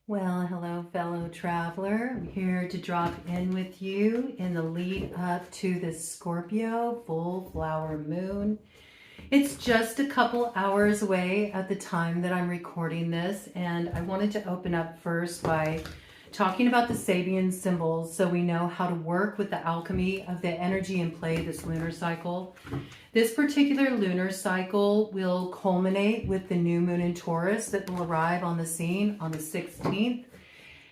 Well, hello, fellow traveler. I'm here to drop in with you in the lead up to this Scorpio full flower moon. It's just a couple hours away at the time that I'm recording this, and I wanted to open up first by talking about the Sabian symbols so we know how to work with the alchemy of the energy in play this lunar cycle. This particular lunar cycle will culminate with the new moon in Taurus that will arrive on the scene on the 16th.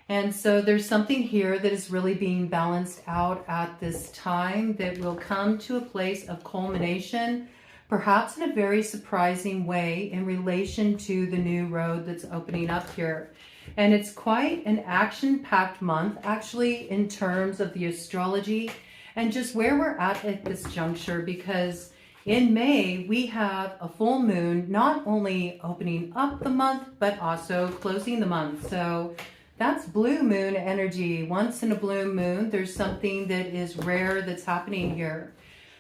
And so there's something here that is really being balanced out at this time that will come to a place of culmination, perhaps in a very surprising way in relation to the new road that's opening up here. And it's quite an action-packed month, actually, in terms of the astrology and just where we're at this juncture, because in May, we have a full moon, not only opening up the month, but also closing the month. So that's blue moon energy. Once in a blue moon, there's something that is rare that's happening here.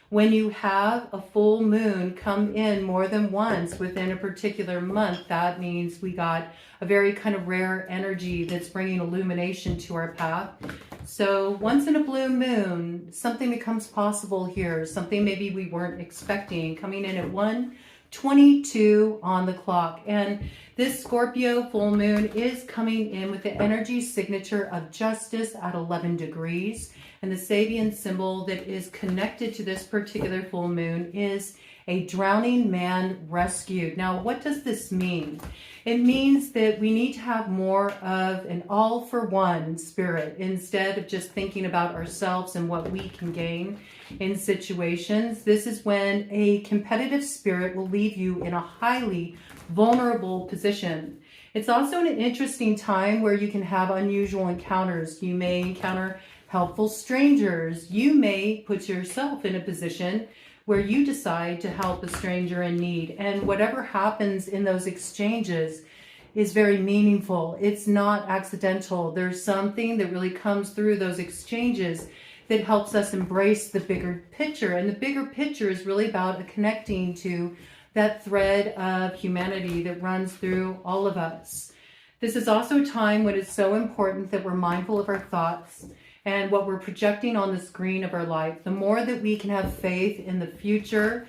When you have a full moon come in more than once within a particular month, that means we got a very kind of rare energy that's bringing illumination to our path. So once in a blue moon, something becomes possible here, something maybe we weren't expecting, coming in at 1:22 on the clock. And this Scorpio full moon is coming in with the energy signature of justice at 11 degrees. And the Sabian symbol that is connected to this particular full moon is a drowning man rescued. Now, what does this mean? It means that we need to have more of an all-for-one spirit instead of just thinking about ourselves and what we can gain in situations. This is when a competitive spirit will leave you in a highly vulnerable position. It's also an interesting time where you can have unusual encounters. You may encounter helpful strangers. You may put yourself in a position where you decide to help a stranger in need. And whatever happens in those exchanges is very meaningful. It's not accidental. There's something that really comes through those exchanges that helps us embrace the bigger picture. And the bigger picture is really about connecting to that thread of humanity that runs through all of us. This is also a time when it's so important that we're mindful of our thoughts and what we're projecting on the screen of our life. The more that we can have faith in the future,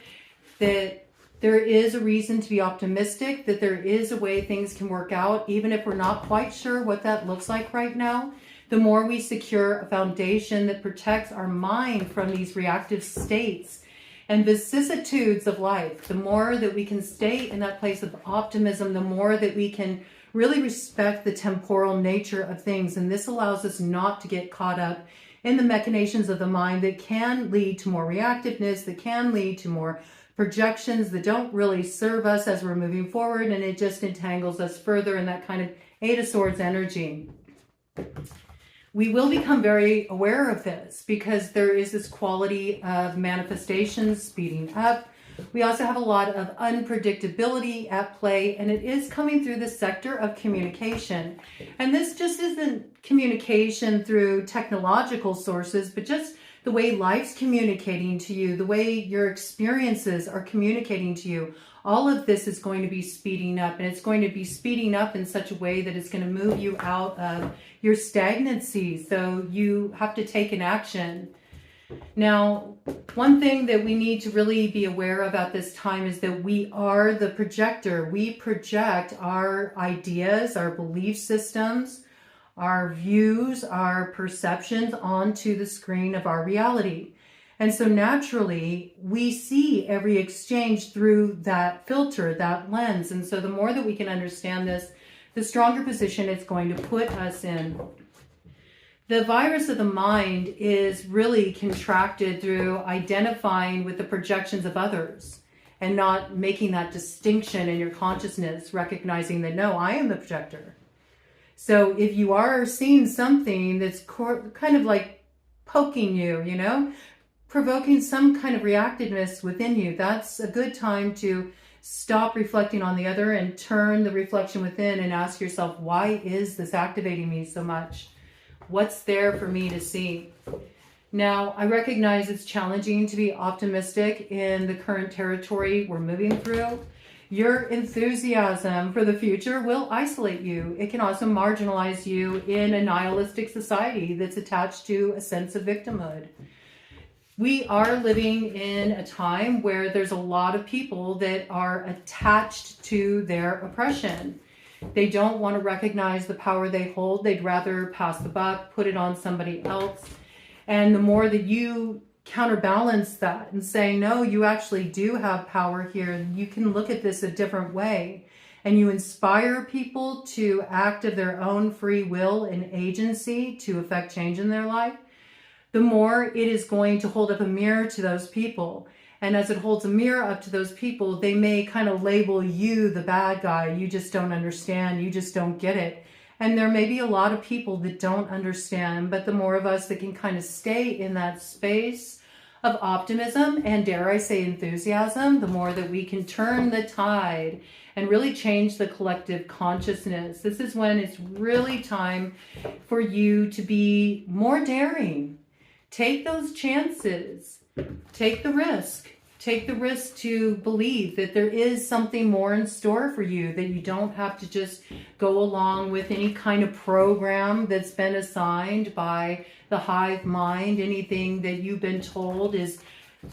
that there is a reason to be optimistic, that there is a way things can work out, even if we're not quite sure what that looks like right now, the more we secure a foundation that protects our mind from these reactive states and vicissitudes of life, the more that we can stay in that place of optimism, the more that we can really respect the temporal nature of things. And this allows us not to get caught up in the machinations of the mind that can lead to more reactiveness, that can lead to more projections that don't really serve us as we're moving forward, and it just entangles us further in that kind of Eight of Swords energy. We will become very aware of this because there is this quality of manifestations speeding up. We also have a lot of unpredictability at play, and it is coming through the sector of communication. And this just isn't communication through technological sources, but just the way life's communicating to you, the way your experiences are communicating to you. All of this is going to be speeding up, and it's going to be speeding up in such a way that it's going to move you out of your stagnancy. So you have to take an action. Now, one thing that we need to really be aware of at this time is that we are the projector. We project our ideas, our belief systems, our views, our perceptions onto the screen of our reality. And so naturally, we see every exchange through that filter, that lens. And so the more that we can understand this, the stronger position it's going to put us in. The virus of the mind is really contracted through identifying with the projections of others and not making that distinction in your consciousness, recognizing that, no, I am the projector. So if you are seeing something that's kind of like poking you, you know, provoking some kind of reactiveness within you, that's a good time to stop reflecting on the other and turn the reflection within and ask yourself, why is this activating me so much? What's there for me to see? Now, I recognize it's challenging to be optimistic in the current territory we're moving through. Your enthusiasm for the future will isolate you. It can also marginalize you in a nihilistic society that's attached to a sense of victimhood. We are living in a time where there's a lot of people that are attached to their oppression. They don't want to recognize the power they hold. They'd rather pass the buck, put it on somebody else. And the more that you counterbalance that and say, no, you actually do have power here, and you can look at this a different way, and you inspire people to act of their own free will and agency to affect change in their life, the more it is going to hold up a mirror to those people. And as it holds a mirror up to those people, they may kind of label you the bad guy. You just don't understand. You just don't get it. And there may be a lot of people that don't understand, but the more of us that can kind of stay in that space of optimism and, dare I say, enthusiasm, the more that we can turn the tide and really change the collective consciousness. This is when it's really time for you to be more daring. Take those chances. Take the risk. Take the risk to believe that there is something more in store for you, that you don't have to just go along with any kind of program that's been assigned by the hive mind. Anything that you've been told is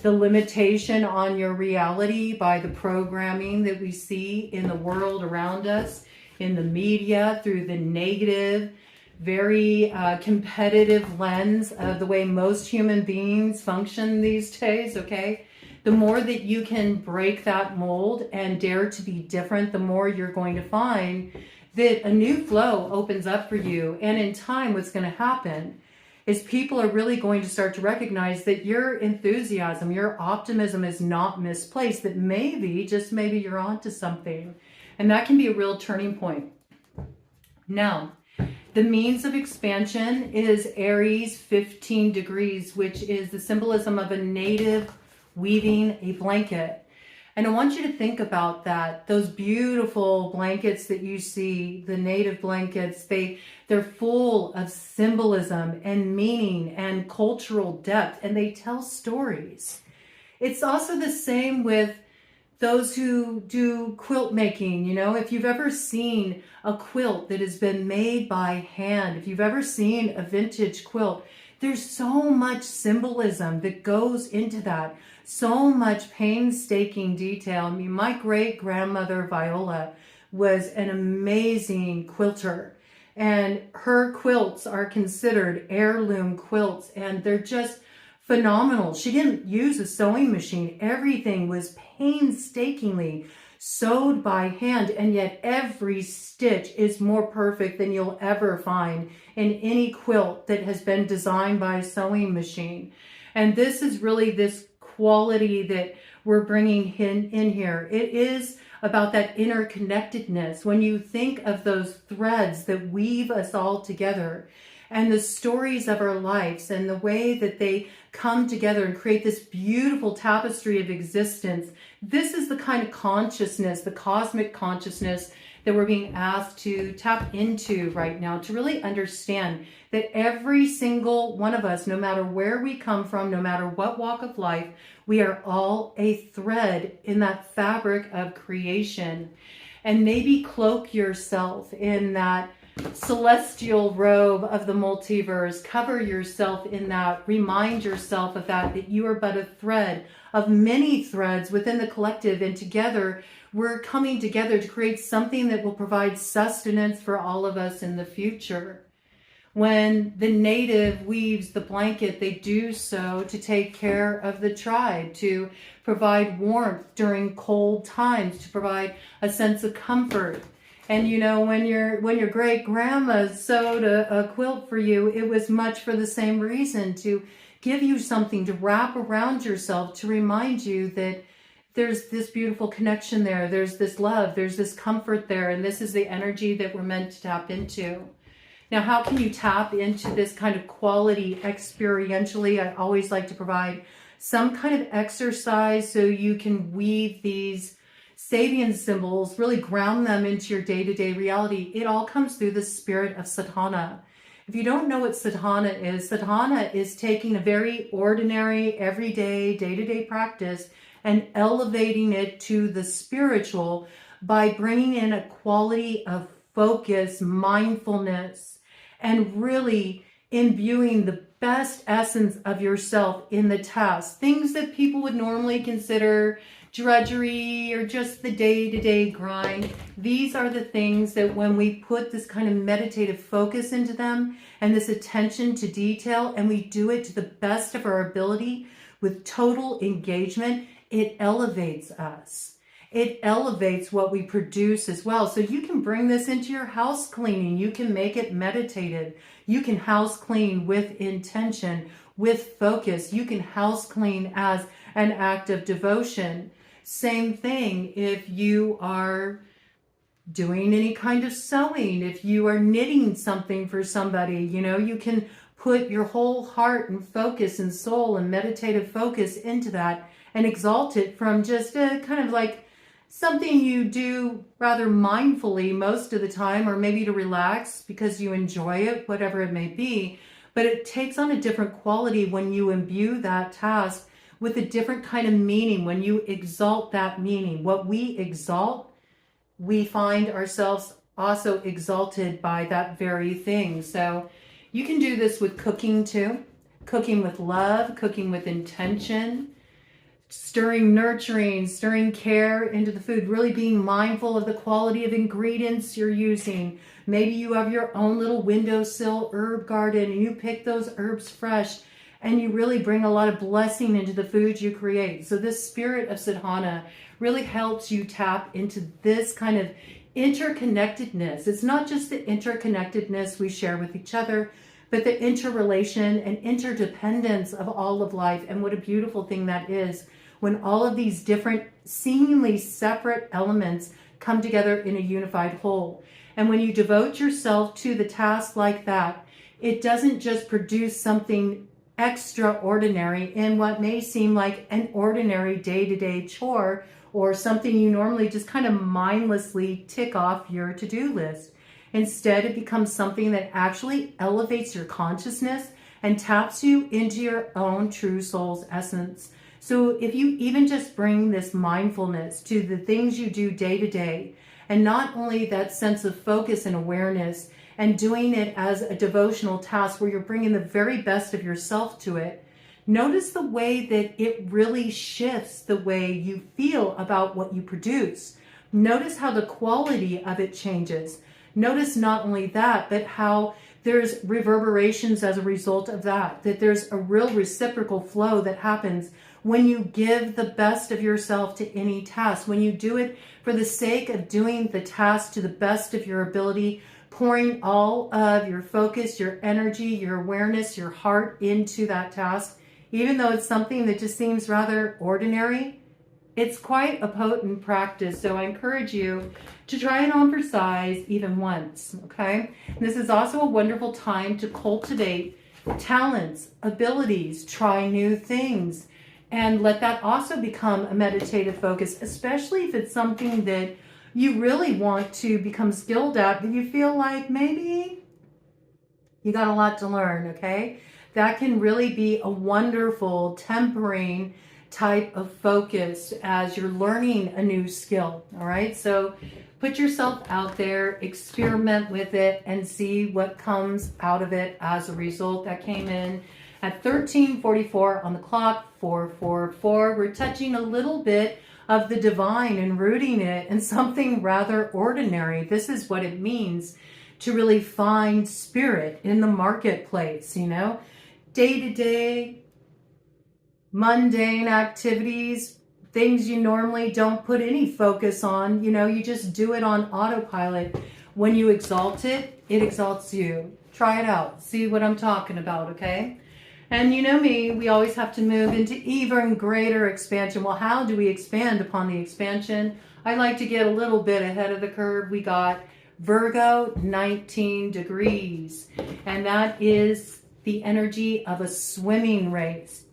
the limitation on your reality by the programming that we see in the world around us, in the media, through the negative, very competitive lens of the way most human beings function these days, okay? The more that you can break that mold and dare to be different, the more you're going to find that a new flow opens up for you. And in time, what's going to happen is people are really going to start to recognize that your enthusiasm, your optimism is not misplaced, that maybe, just maybe, you're onto something. And that can be a real turning point. Now, the means of expansion is Aries 15 degrees, which is the symbolism of a native weaving a blanket. And I want you to think about that. Those beautiful blankets that you see, the native blankets, they're full of symbolism and meaning and cultural depth, and they tell stories. It's also the same with those who do quilt making. You know, if you've ever seen a quilt that has been made by hand, if you've ever seen a vintage quilt, there's so much symbolism that goes into that, so much painstaking detail. I mean, my great-grandmother Viola was an amazing quilter, and her quilts are considered heirloom quilts, and they're just phenomenal. She didn't use a sewing machine. Everything was painstakingly sewed by hand, and yet every stitch is more perfect than you'll ever find in any quilt that has been designed by a sewing machine. And this is really this quality that we're bringing in here. It is about that interconnectedness. When you think of those threads that weave us all together, and the stories of our lives and the way that they come together and create this beautiful tapestry of existence, this is the kind of consciousness, the cosmic consciousness, that we're being asked to tap into right now, to really understand that every single one of us, no matter where we come from, no matter what walk of life, we are all a thread in that fabric of creation. And maybe cloak yourself in that celestial robe of the multiverse. Cover yourself in that. Remind yourself of that you are but a thread of many threads within the collective, and together we're coming together to create something that will provide sustenance for all of us in the future. When the native weaves the blanket, they do so to take care of the tribe, to provide warmth during cold times, to provide a sense of comfort. And you know, when your great grandma sewed a quilt for you, it was much for the same reason, to give you something to wrap around yourself, to remind you that there's this beautiful connection there, there's this love, there's this comfort there, and this is the energy that we're meant to tap into. Now, how can you tap into this kind of quality experientially? I always like to provide some kind of exercise so you can weave these Sabian symbols, really ground them into your day-to-day reality. It all comes through the spirit of sadhana. If you don't know what sadhana is taking a very ordinary, everyday, day-to-day practice and elevating it to the spiritual by bringing in a quality of focus, mindfulness, and really imbuing the best essence of yourself in the task. Things that people would normally consider drudgery or just the day-to-day grind. These are the things that when we put this kind of meditative focus into them and this attention to detail, and we do it to the best of our ability with total engagement, it elevates us. It elevates what we produce as well. So you can bring this into your house cleaning. You can make it meditative. You can house clean with intention, with focus. You can house clean as an act of devotion. Same thing if you are doing any kind of sewing, if you are knitting something for somebody, you can put your whole heart and focus and soul and meditative focus into that and exalt it from just a kind of like something you do rather mindfully most of the time, or maybe to relax because you enjoy it, whatever it may be. But it takes on a different quality when you imbue that task with a different kind of meaning, when you exalt that meaning. What we exalt, we find ourselves also exalted by that very thing. So you can do this with cooking too. Cooking with love, cooking with intention, stirring care into the food, really being mindful of the quality of ingredients you're using. Maybe you have your own little windowsill herb garden and you pick those herbs fresh and you really bring a lot of blessing into the food you create. So this spirit of sadhana really helps you tap into this kind of interconnectedness. It's not just the interconnectedness we share with each other, but the interrelation and interdependence of all of life. And what a beautiful thing that is when all of these different, seemingly separate elements come together in a unified whole. And when you devote yourself to the task like that, it doesn't just produce something extraordinary in what may seem like an ordinary day-to-day chore or something you normally just kind of mindlessly tick off your to-do list. Instead, it becomes something that actually elevates your consciousness and taps you into your own true soul's essence. So if you even just bring this mindfulness to the things you do day to day, and not only that sense of focus and awareness, and doing it as a devotional task where you're bringing the very best of yourself to it, notice the way that it really shifts the way you feel about what you produce. Notice how the quality of it changes. Notice not only that, but how there's reverberations as a result of that there's a real reciprocal flow that happens when you give the best of yourself to any task, when you do it for the sake of doing the task to the best of your ability, pouring all of your focus, your energy, your awareness, your heart into that task, even though it's something that just seems rather ordinary. It's quite a potent practice, so I encourage you to try it on for size even once, okay? And this is also a wonderful time to cultivate talents, abilities, try new things, and let that also become a meditative focus, especially if it's something that you really want to become skilled at, but you feel like maybe you got a lot to learn, okay? That can really be a wonderful tempering type of focus as you're learning a new skill, all right? So put yourself out there, experiment with it, and see what comes out of it as a result. That came in at 13:44 on the clock, 444. We're touching a little bit of the divine and rooting it in something rather ordinary. This is what it means to really find spirit in the marketplace, day-to-day, mundane activities, things you normally don't put any focus on, you just do it on autopilot. When you exalt it, it exalts you. Try it out. See what I'm talking about, okay? And you know me, we always have to move into even greater expansion. Well, how do we expand upon the expansion? I like to get a little bit ahead of the curve. We got Virgo, 19 degrees. And that is the energy of a swimming race.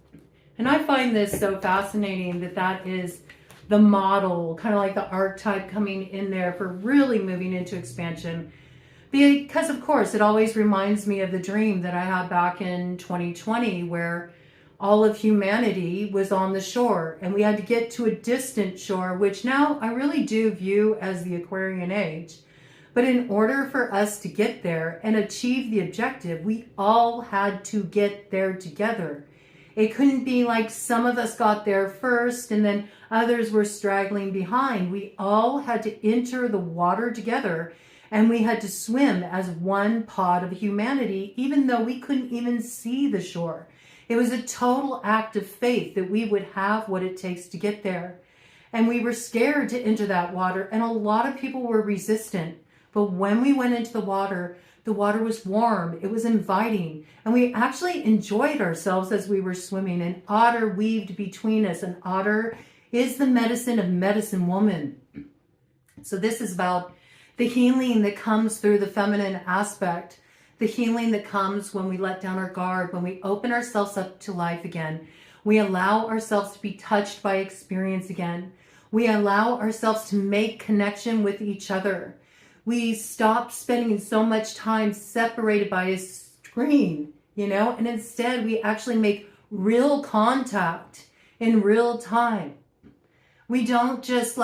And I find this so fascinating that is the model, kind of like the archetype coming in there for really moving into expansion. Because, of course, it always reminds me of the dream that I had back in 2020 where all of humanity was on the shore, and we had to get to a distant shore, which now I really do view as the Aquarian age. But in order for us to get there and achieve the objective, we all had to get there together. It couldn't be like some of us got there first and then others were straggling behind. We all had to enter the water together, and we had to swim as one pod of humanity, even though we couldn't even see the shore. It was a total act of faith that we would have what it takes to get there. And we were scared to enter that water, and a lot of people were resistant. But when we went into the water was warm, it was inviting, and we actually enjoyed ourselves as we were swimming. An otter weaved between us. An otter is the medicine of medicine woman. So this is about the healing that comes through the feminine aspect, the healing that comes when we let down our guard, when we open ourselves up to life again. We allow ourselves to be touched by experience again. We allow ourselves to make connection with each other. We stop spending so much time separated by a screen, and instead we actually make real contact in real time. We don't just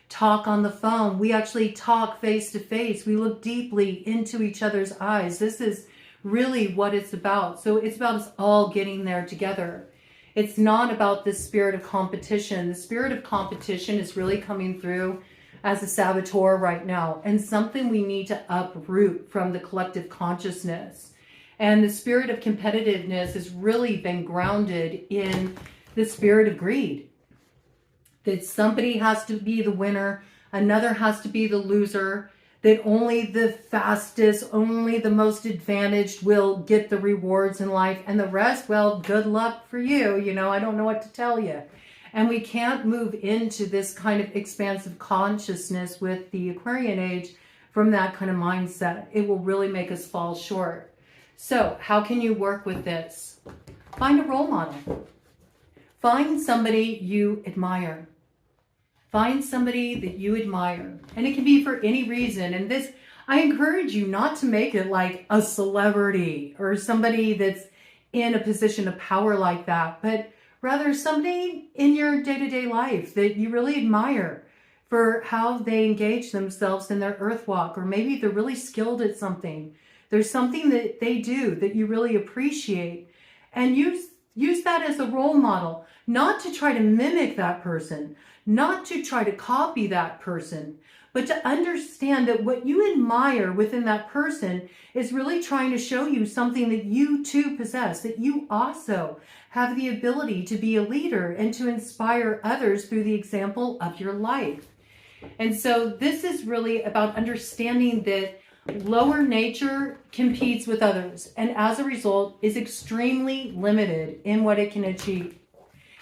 talk on the phone. We actually talk face to face. We look deeply into each other's eyes. This is really what it's about. So it's about us all getting there together. It's not about the spirit of competition. The spirit of competition is really coming through as a saboteur right now, and something we need to uproot from the collective consciousness. And the spirit of competitiveness has really been grounded in the spirit of greed. That somebody has to be the winner, another has to be the loser, that only the fastest, only the most advantaged will get the rewards in life, and the rest, well, good luck for you. I don't know what to tell you. And we can't move into this kind of expansive consciousness with the Aquarian age from that kind of mindset. It will really make us fall short. So how can you work with this? Find a role model. Find somebody you admire. Find somebody that you admire. And it can be for any reason. And this, I encourage you not to make it like a celebrity or somebody that's in a position of power like that, but rather somebody in your day-to-day life that you really admire for how they engage themselves in their earth walk, or maybe they're really skilled at something. There's something that they do that you really appreciate, and use that as a role model, not to try to mimic that person, not to try to copy that person, but to understand that what you admire within that person is really trying to show you something that you too possess, that you also have the ability to be a leader and to inspire others through the example of your life. And so this is really about understanding that lower nature competes with others, and as a result is extremely limited in what it can achieve.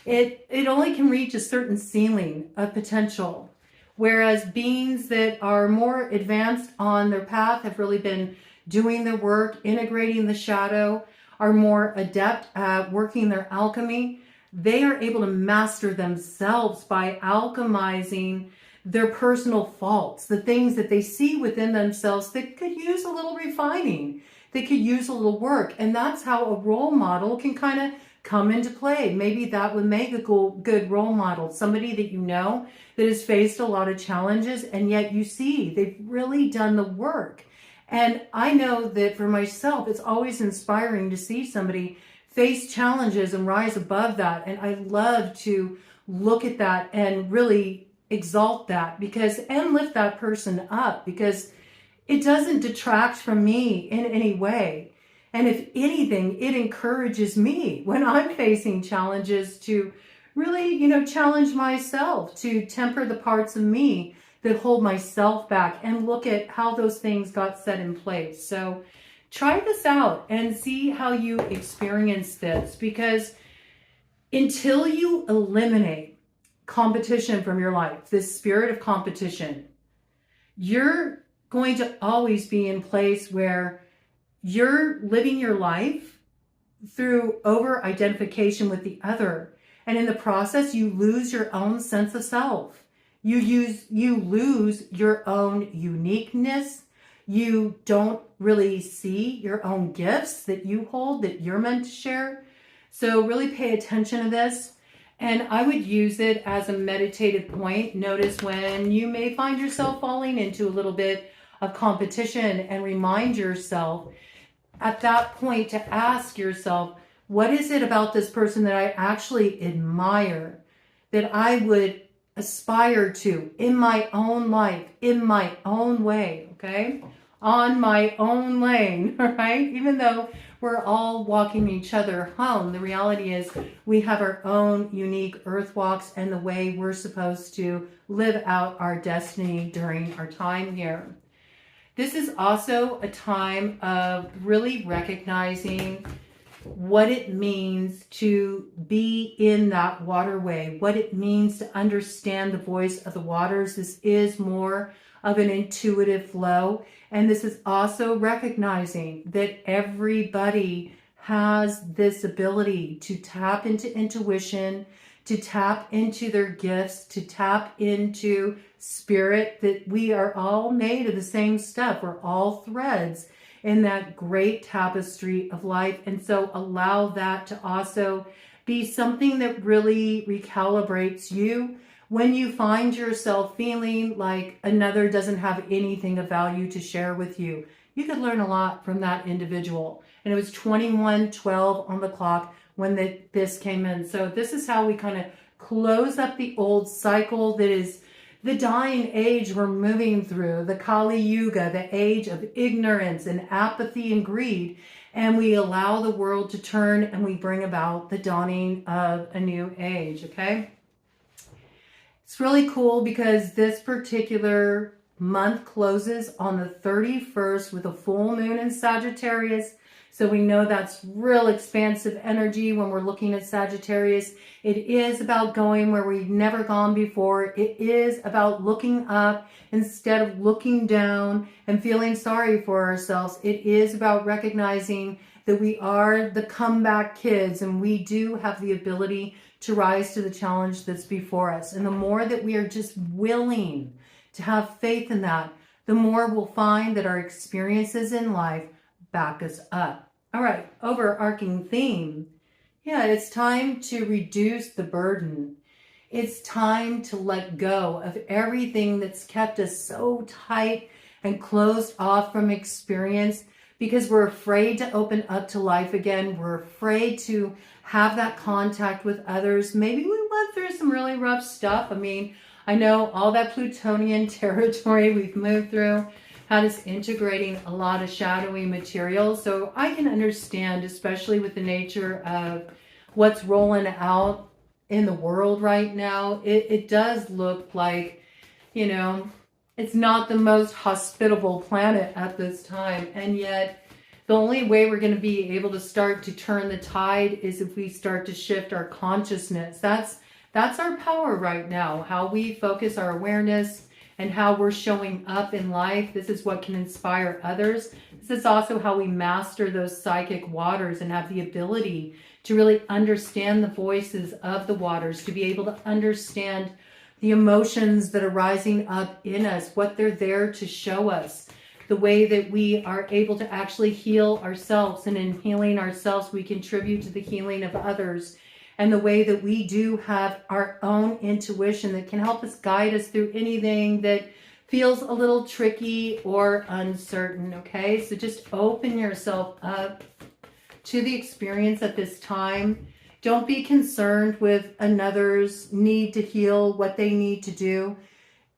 It only can reach a certain ceiling of potential, whereas beings that are more advanced on their path have really been doing their work, integrating the shadow, are more adept at working their alchemy. They are able to master themselves by alchemizing their personal faults, the things that they see within themselves that could use a little refining, they could use a little work. And that's how a role model can kind of come into play. Maybe that would make a good role model, somebody that you know that has faced a lot of challenges, and yet you see they've really done the work. And I know that for myself, it's always inspiring to see somebody face challenges and rise above that. And I love to look at that and really exalt that and lift that person up, because it doesn't detract from me in any way. And if anything, it encourages me when I'm facing challenges to really, challenge myself, to temper the parts of me that hold myself back and look at how those things got set in place. So try this out and see how you experience this, because until you eliminate competition from your life, this spirit of competition, you're going to always be in place where you're living your life through over-identification with the other. And in the process, you lose your own sense of self. You lose your own uniqueness. You don't really see your own gifts that you hold, that you're meant to share. So really pay attention to this. And I would use it as a meditative point. Notice when you may find yourself falling into a little bit of competition, and remind yourself at that point to ask yourself, what is it about this person that I actually admire, that I would aspire to in my own life, in my own way, okay? On my own lane, right? Even though we're all walking each other home, the reality is we have our own unique earth walks and the way we're supposed to live out our destiny during our time here. This is also a time of really recognizing what it means to be in that waterway, what it means to understand the voice of the waters. This is more of an intuitive flow. And this is also recognizing that everybody has this ability to tap into intuition, to tap into their gifts, to tap into spirit, that we are all made of the same stuff. We're all threads in that great tapestry of life. And so allow that to also be something that really recalibrates you when you find yourself feeling like another doesn't have anything of value to share with you. You could learn a lot from that individual. And it was 21:12 on the clock when this came in. So this is how we kind of close up the old cycle that is the dying age we're moving through, the Kali Yuga, the age of ignorance and apathy and greed. And we allow the world to turn, and we bring about the dawning of a new age, okay? It's really cool because this particular month closes on the 31st with a full moon in Sagittarius. So we know that's real expansive energy when we're looking at Sagittarius. It is about going where we've never gone before. It is about looking up instead of looking down and feeling sorry for ourselves. It is about recognizing that we are the comeback kids, and we do have the ability to rise to the challenge that's before us. And the more that we are just willing to have faith in that, the more we'll find that our experiences in life back us up. All right, overarching theme. Yeah, it's time to reduce the burden. It's time to let go of everything that's kept us so tight and closed off from experience, because we're afraid to open up to life again. We're afraid to have that contact with others. Maybe we went through some really rough stuff. I mean, I know all that Plutonian territory we've moved through had us integrating a lot of shadowy material. So I can understand, especially with the nature of what's rolling out in the world right now, it does look like, you know, it's not the most hospitable planet at this time. And yet the only way we're going to be able to start to turn the tide is if we start to shift our consciousness. That's our power right now, how we focus our awareness and how we're showing up in life. This is what can inspire others. This is also how we master those psychic waters and have the ability to really understand the voices of the waters, to be able to understand the emotions that are rising up in us, what they're there to show us, the way that we are able to actually heal ourselves. And in healing ourselves, we contribute to the healing of others. And the way that we do have our own intuition that can help us guide us through anything that feels a little tricky or uncertain, okay? So just open yourself up to the experience at this time. Don't be concerned with another's need to heal, what they need to do.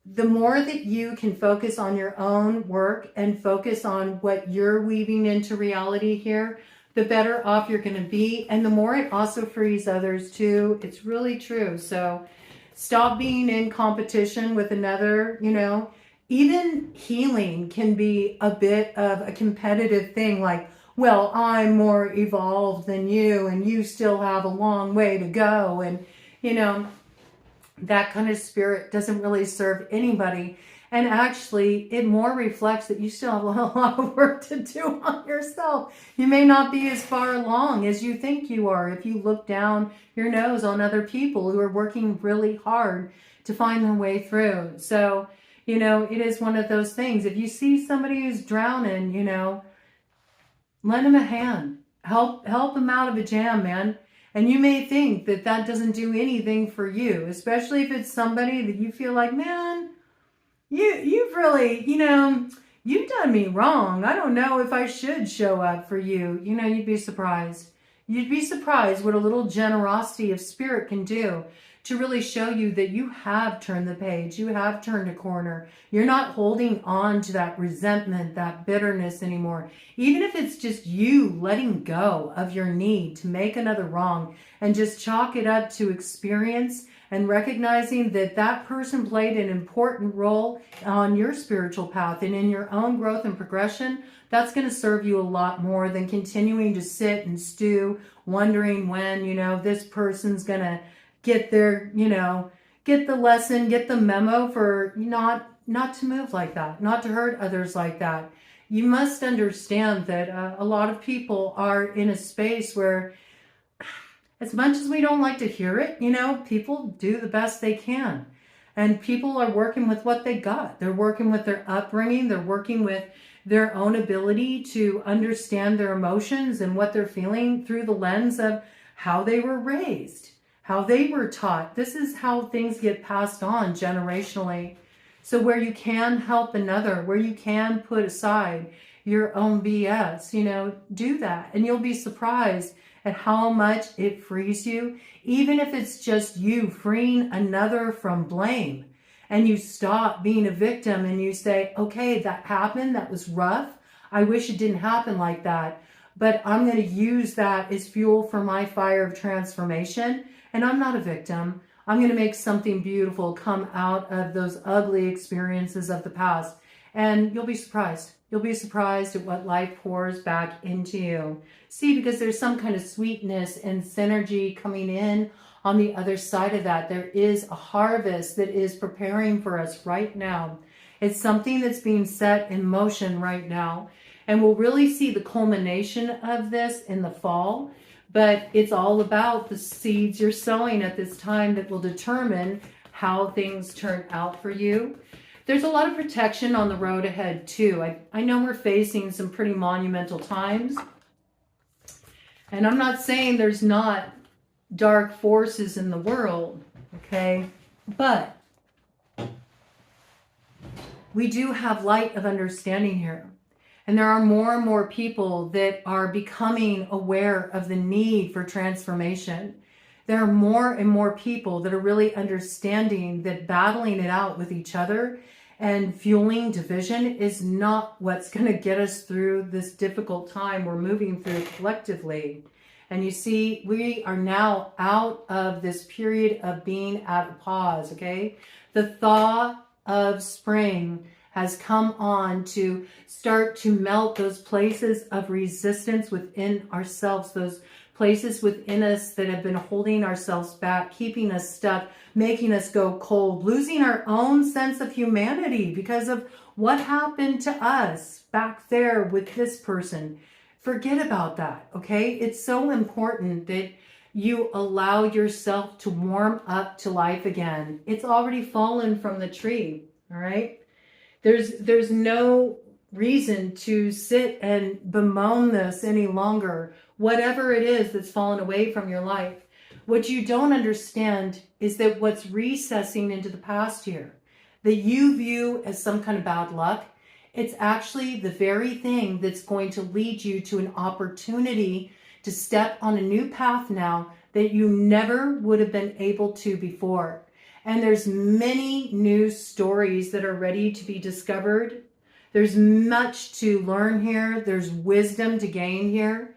The more that you can focus on your own work and focus on what you're weaving into reality here, the better off you're going to be. And the more it also frees others too. It's really true. So stop being in competition with another, you know. Even healing can be a bit of a competitive thing, like, well, I'm more evolved than you and you still have a long way to go. And, you know, that kind of spirit doesn't really serve anybody. And actually, it more reflects that you still have a lot of work to do on yourself. You may not be as far along as you think you are if you look down your nose on other people who are working really hard to find their way through. So, you know, it is one of those things. If you see somebody who's drowning, you know, lend them a hand. Help them out of a jam, man. And you may think that that doesn't do anything for you, especially if it's somebody that you feel like, man, you've really, you've done me wrong. I don't know if I should show up for you. You'd be surprised. You'd be surprised what a little generosity of spirit can do to really show you that you have turned the page. You have turned a corner. You're not holding on to that resentment, that bitterness anymore. Even if it's just you letting go of your need to make another wrong and just chalk it up to experience and recognizing that that person played an important role on your spiritual path and in your own growth and progression, that's going to serve you a lot more than continuing to sit and stew, wondering when, this person's going to get their, get the lesson, get the memo for not to move like that, not to hurt others like that. You must understand that a lot of people are in a space where, as much as we don't like to hear it, people do the best they can. And people are working with what they got. They're working with their upbringing. They're working with their own ability to understand their emotions and what they're feeling through the lens of how they were raised, how they were taught. This is how things get passed on generationally. So where you can help another, where you can put aside your own BS, do that. And you'll be surprised at how much it frees you, even if it's just you freeing another from blame. And you stop being a victim and you say, okay, that happened. That was rough. I wish it didn't happen like that. But I'm going to use that as fuel for my fire of transformation. And I'm not a victim. I'm going to make something beautiful come out of those ugly experiences of the past. And you'll be surprised. You'll be surprised at what life pours back into you. See, because there's some kind of sweetness and synergy coming in on the other side of that. There is a harvest that is preparing for us right now. It's something that's being set in motion right now. And we'll really see the culmination of this in the fall. But it's all about the seeds you're sowing at this time that will determine how things turn out for you. There's a lot of protection on the road ahead too. I know we're facing some pretty monumental times. And I'm not saying there's not dark forces in the world, okay? But we do have light of understanding here. And there are more and more people that are becoming aware of the need for transformation. There are more and more people that are really understanding that battling it out with each other and fueling division is not what's going to get us through this difficult time we're moving through collectively. And you see, we are now out of this period of being at a pause, okay? The thaw of spring has come on to start to melt those places of resistance within ourselves, those places within us that have been holding ourselves back, keeping us stuck, making us go cold, losing our own sense of humanity because of what happened to us back there with this person. Forget about that, okay? It's so important that you allow yourself to warm up to life again. It's already fallen from the tree, all right? There's no reason to sit and bemoan this any longer, whatever it is that's fallen away from your life. What you don't understand is that what's recessing into the past here, that you view as some kind of bad luck, it's actually the very thing that's going to lead you to an opportunity to step on a new path now that you never would have been able to before. And there's many new stories that are ready to be discovered. There's much to learn here. There's wisdom to gain here.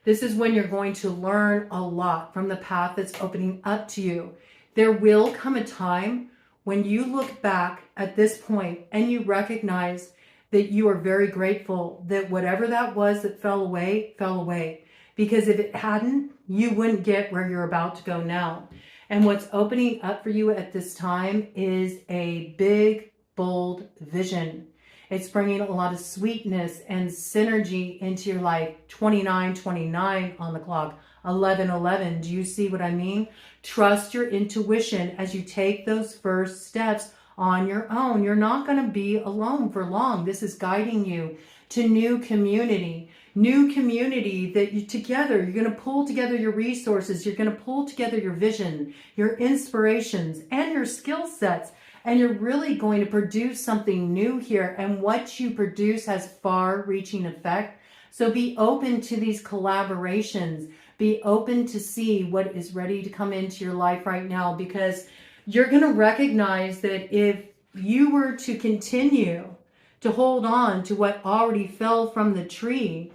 This is when you're going to learn a lot from the path that's opening up to you. There will come a time when you look back at this point and you recognize that you are very grateful that whatever that was that fell away, fell away. Because if it hadn't, you wouldn't get where you're about to go now. And what's opening up for you at this time is a big, bold vision. It's bringing a lot of sweetness and synergy into your life. 29:29 on the clock, 11:11. Do you see what I mean? Trust your intuition as you take those first steps on your own. You're not going to be alone for long. This is guiding you to new community, new community that you together, you're going to pull together your resources, you're going to pull together your vision, your inspirations, and your skill sets, and you're really going to produce something new here. And what you produce has far-reaching effect. So be open to these collaborations. Be open to see what is ready to come into your life right now, because you're going to recognize that if you were to continue to hold on to what already fell from the tree,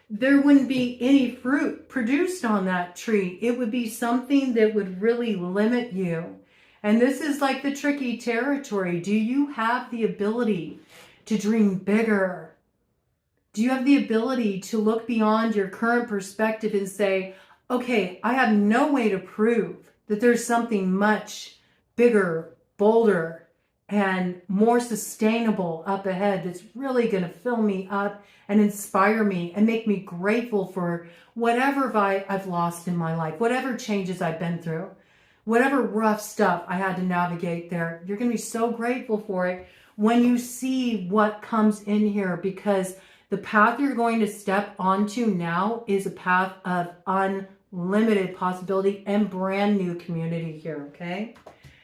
there wouldn't be any fruit produced on that tree. It would be something that would really limit you. And this is like the tricky territory. Do you have the ability to dream bigger? Do you have the ability to look beyond your current perspective and say, okay, I have no way to prove that there's something much bigger, bolder, and more sustainable up ahead that's really going to fill me up and inspire me and make me grateful for whatever I've lost in my life, whatever changes I've been through, whatever rough stuff I had to navigate there. You're going to be so grateful for it when you see what comes in here, because the path you're going to step onto now is a path of unlimited possibility and brand new community here, okay?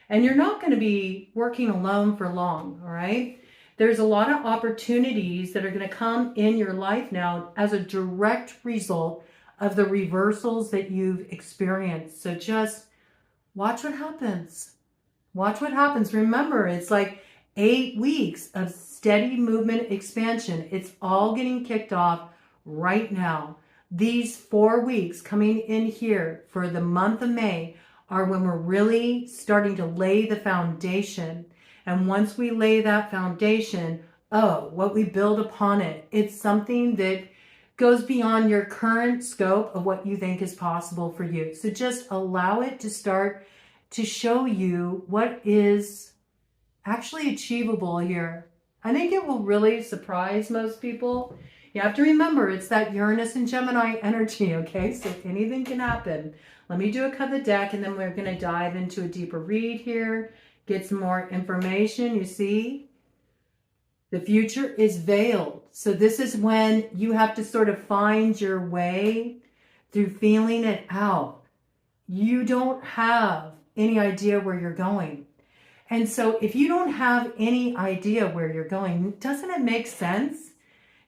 And you're not going to be working alone for long, all right? There's a lot of opportunities that are going to come in your life now as a direct result of the reversals that you've experienced. So just watch what happens. Watch what happens. Remember, it's like 8 weeks of steady movement expansion. It's all getting kicked off right now. These 4 weeks coming in here for the month of May are when we're really starting to lay the foundation. And once we lay that foundation, what we build upon it, it's something that goes beyond your current scope of what you think is possible for you. So just allow it to start to show you what is actually achievable here. I think it will really surprise most people. You have to remember, it's that Uranus and Gemini energy, okay? So anything can happen. Let me do a cut of the deck, and then we're going to dive into a deeper read here, get some more information. You see, the future is veiled. So this is when you have to sort of find your way through feeling it out. You don't have any idea where you're going. And so if you don't have any idea where you're going, doesn't it make sense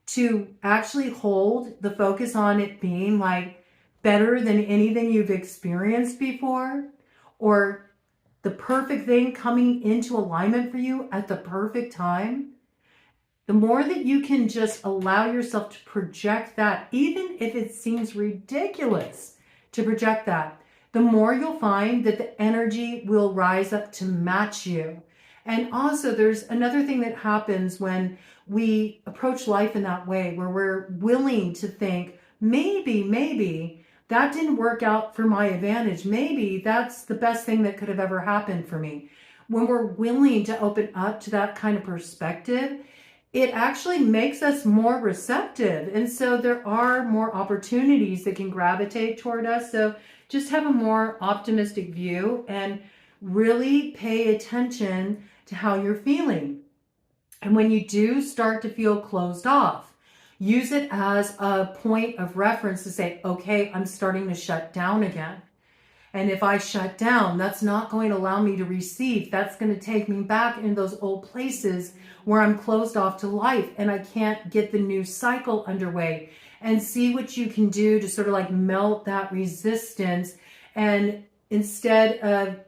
to actually hold the focus on it being like better than anything you've experienced before, or the perfect thing coming into alignment for you at the perfect time? The more that you can just allow yourself to project that, even if it seems ridiculous to project that, the more you'll find that the energy will rise up to match you. And also there's another thing that happens when we approach life in that way, where we're willing to think, maybe that didn't work out for my advantage. Maybe that's the best thing that could have ever happened for me. When we're willing to open up to that kind of perspective, it actually makes us more receptive. And so there are more opportunities that can gravitate toward us. So just have a more optimistic view and really pay attention to how you're feeling. And when you do start to feel closed off, use it as a point of reference to say, okay, I'm starting to shut down again. And if I shut down, that's not going to allow me to receive. That's going to take me back into those old places where I'm closed off to life and I can't get the new cycle underway. And see what you can do to sort of like melt that resistance. And instead of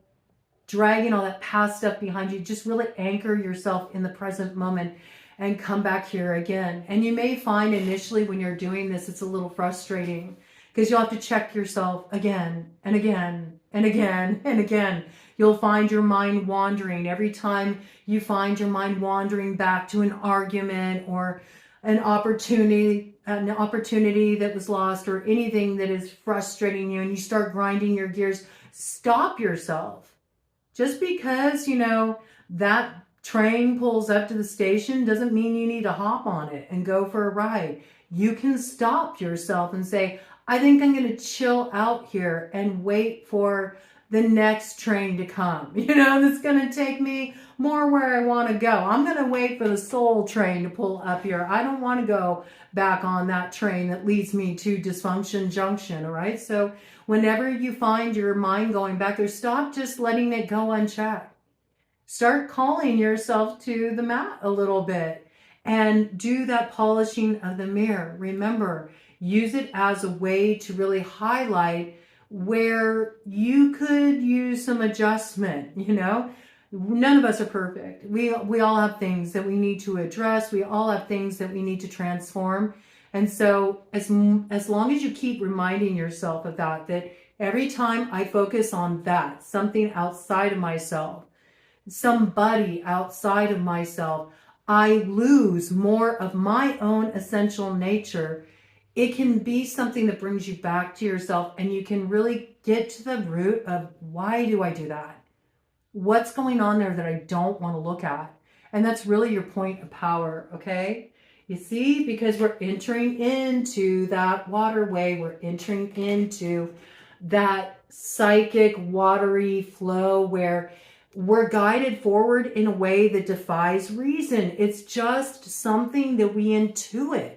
dragging all that past stuff behind you, just really anchor yourself in the present moment and come back here again. And you may find initially when you're doing this, it's a little frustrating because you'll have to check yourself again and again and again and again. You'll find your mind wandering. Every time you find your mind wandering back to an argument or an opportunity that was lost or anything that is frustrating you, and you start grinding your gears, stop yourself. Just because, that train pulls up to the station doesn't mean you need to hop on it and go for a ride. You can stop yourself and say, I think I'm going to chill out here and wait for the next train to come, that's going to take me more where I want to go. I'm going to wait for the soul train to pull up here. I don't want to go back on that train that leads me to dysfunction junction. All right. So whenever you find your mind going back there, stop just letting it go unchecked. Start calling yourself to the mat a little bit and do that polishing of the mirror. Remember, use it as a way to really highlight where you could use some adjustment. None of us are perfect. We all have things that we need to address. We all have things that we need to transform. And so as long as you keep reminding yourself of that every time I focus on that, something outside of myself, somebody outside of myself, I lose more of my own essential nature. It can be something that brings you back to yourself, and you can really get to the root of, why do I do that? What's going on there that I don't want to look at? And that's really your point of power, okay? You see, because we're entering into that waterway, we're entering into that psychic watery flow where we're guided forward in a way that defies reason. It's just something that we intuit.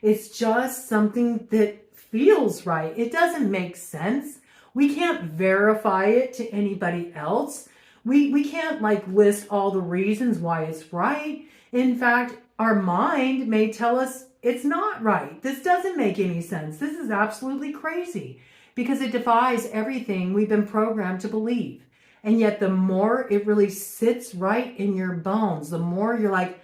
It's just something that feels right. It doesn't make sense. We can't verify it to anybody else. We can't list all the reasons why it's right. In fact, our mind may tell us it's not right. This doesn't make any sense. This is absolutely crazy, because it defies everything we've been programmed to believe. And yet the more it really sits right in your bones, the more you're like,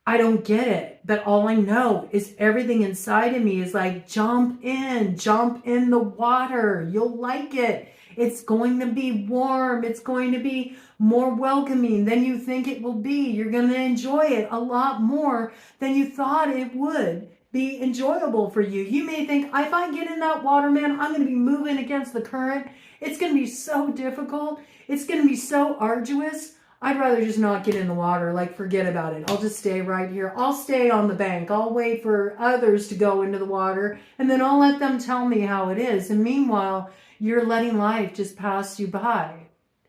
I don't get it. But all I know is everything inside of me is like, jump in the water. You'll like it. It's going to be warm. It's going to be more welcoming than you think it will be. You're going to enjoy it a lot more than you thought it would be enjoyable for you. You may think, if I get in that water, man, I'm going to be moving against the current. It's going to be so difficult. It's going to be so arduous. I'd rather just not get in the water. Forget about it. I'll just stay right here. I'll stay on the bank. I'll wait for others to go into the water, and then I'll let them tell me how it is. And meanwhile, you're letting life just pass you by.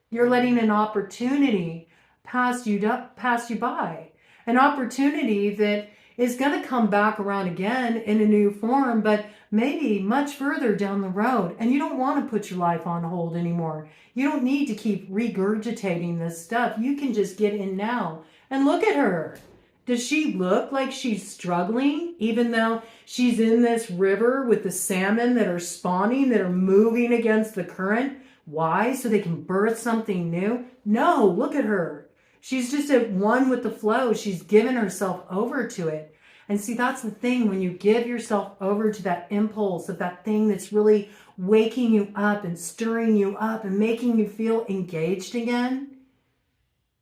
You're letting an opportunity pass you by. An opportunity that is going to come back around again in a new form, but maybe much further down the road. And you don't want to put your life on hold anymore. You don't need to keep regurgitating this stuff. You can just get in now. And look at her. Does she look like she's struggling, even though she's in this river with the salmon that are spawning, that are moving against the current? Why? So they can birth something new? No, look at her. She's just at one with the flow. She's given herself over to it. And see, that's the thing. When you give yourself over to that impulse of that thing that's really waking you up and stirring you up and making you feel engaged again,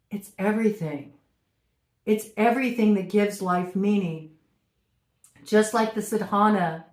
it's everything. It's everything that gives life meaning. Just like the sadhana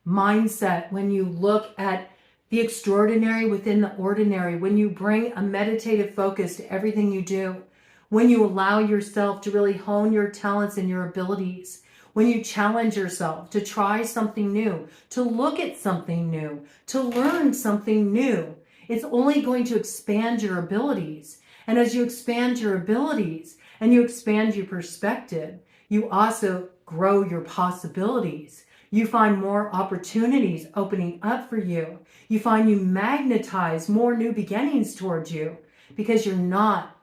mindset, when you look at the extraordinary within the ordinary, when you bring a meditative focus to everything you do, when you allow yourself to really hone your talents and your abilities, when you challenge yourself to try something new, to look at something new, to learn something new, it's only going to expand your abilities. And as you expand your abilities and you expand your perspective, you also grow your possibilities. You find more opportunities opening up for you. You find you magnetize more new beginnings towards you, because you're not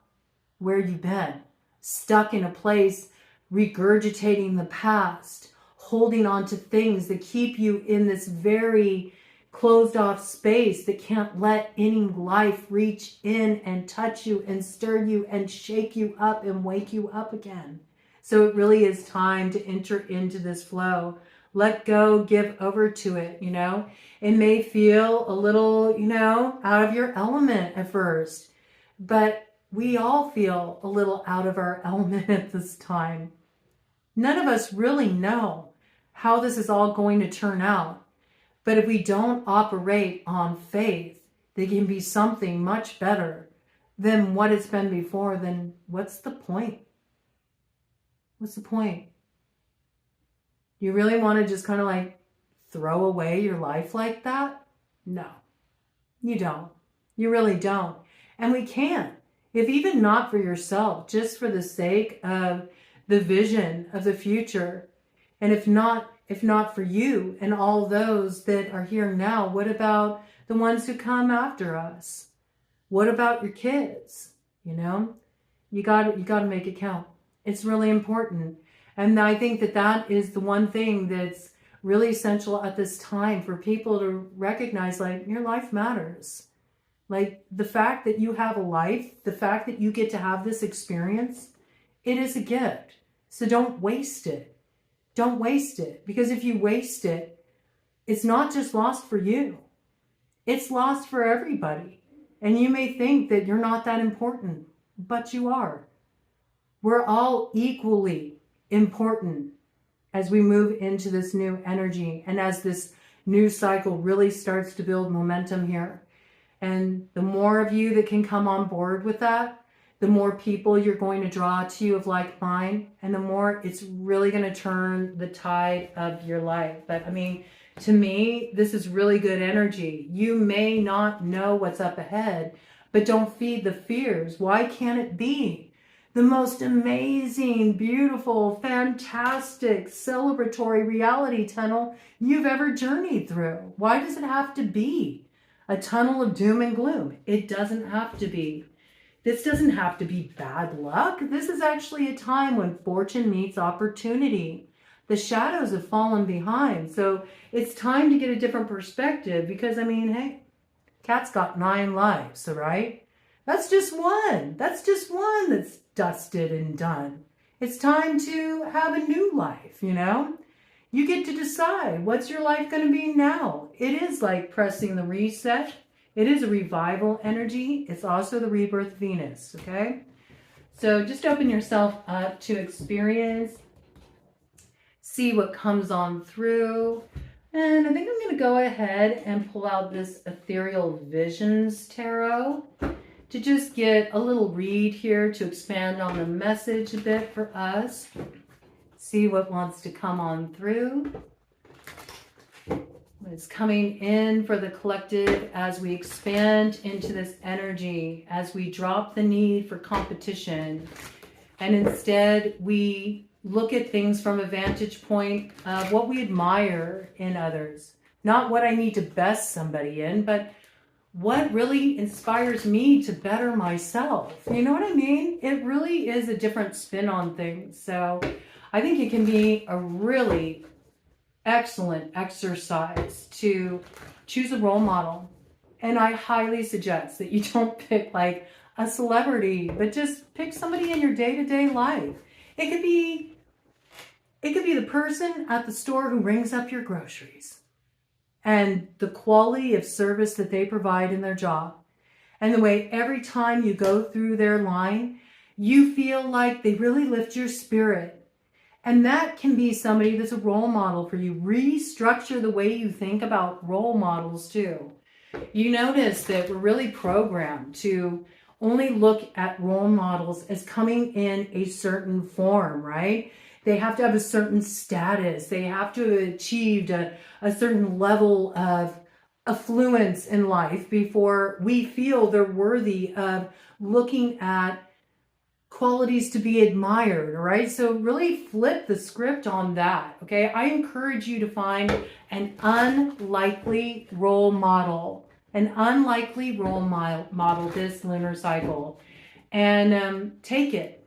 where you've been, stuck in a place, regurgitating the past, holding on to things that keep you in this very closed off space that can't let any life reach in and touch you and stir you and shake you up and wake you up again. So it really is time to enter into this flow. Let go, give over to it, It may feel a little, out of your element at first, but we all feel a little out of our element at this time. None of us really know how this is all going to turn out. But if we don't operate on faith, there can be something much better than what it's been before, then what's the point? What's the point? You really want to just kind of throw away your life like that? No, you don't. You really don't. And we can't. If even not for yourself, just for the sake of the vision of the future. And if not for you and all those that are here now, what about the ones who come after us? What about your kids? You know, you got to make it count. It's really important. And I think that is the one thing that's really essential at this time for people to recognize, like, your life matters. Like, the fact that you have a life, the fact that you get to have this experience, it is a gift. So don't waste it. Don't waste it. Because if you waste it, it's not just lost for you. It's lost for everybody. And you may think that you're not that important, but you are. We're all equally important as we move into this new energy and as this new cycle really starts to build momentum here. And the more of you that can come on board with that, the more people you're going to draw to you of like mind, and the more it's really going to turn the tide of your life. But I mean, to me, this is really good energy. You may not know what's up ahead, but don't feed the fears. Why can't it be the most amazing, beautiful, fantastic, celebratory reality tunnel you've ever journeyed through? Why does it have to be a tunnel of doom and gloom? It doesn't have to be. This doesn't have to be bad luck. This is actually a time when fortune meets opportunity. The shadows have fallen behind. So it's time to get a different perspective because, I mean, hey, cat's got 9 lives, all right? That's just one. That's just one that's dusted and done. It's time to have a new life, you know? You get to decide, what's your life going to be now? It is like pressing the reset. It is a revival energy. It's also the rebirth Venus, okay? So just open yourself up to experience. See what comes on through. And I think I'm going to go ahead and pull out this Ethereal Visions Tarot to just get a little read here to expand on the message a bit for us. See what wants to come on through. What's coming in for the collective as we expand into this energy, as we drop the need for competition, and instead we look at things from a vantage point of what we admire in others. Not what I need to best somebody in, but what really inspires me to better myself. You know what I mean? It really is a different spin on things. So I think it can be a really excellent exercise to choose a role model. And I highly suggest that you don't pick like a celebrity, but just pick somebody in your day-to-day life. It could be the person at the store who rings up your groceries and the quality of service that they provide in their job. And the way every time you go through their line, you feel like they really lift your spirit. And that can be somebody that's a role model for you. Restructure the way you think about role models too. You notice that we're really programmed to only look at role models as coming in a certain form, right? They have to have a certain status. They have to have achieved a certain level of affluence in life before we feel they're worthy of looking at qualities to be admired, all right? So really flip the script on that, okay? I encourage you to find an unlikely role model, this lunar cycle, and take it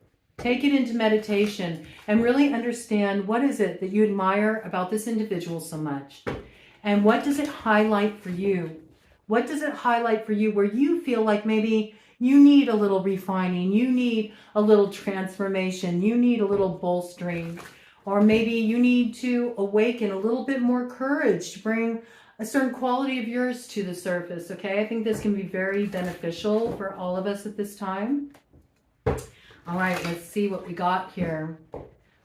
into meditation and really understand what is it that you admire about this individual so much, and what does it highlight for you? What does it highlight for you where you feel like maybe you need a little refining, you need a little transformation, you need a little bolstering, or maybe you need to awaken a little bit more courage to bring a certain quality of yours to the surface, okay? I think this can be very beneficial for all of us at this time. All right, let's see what we got here.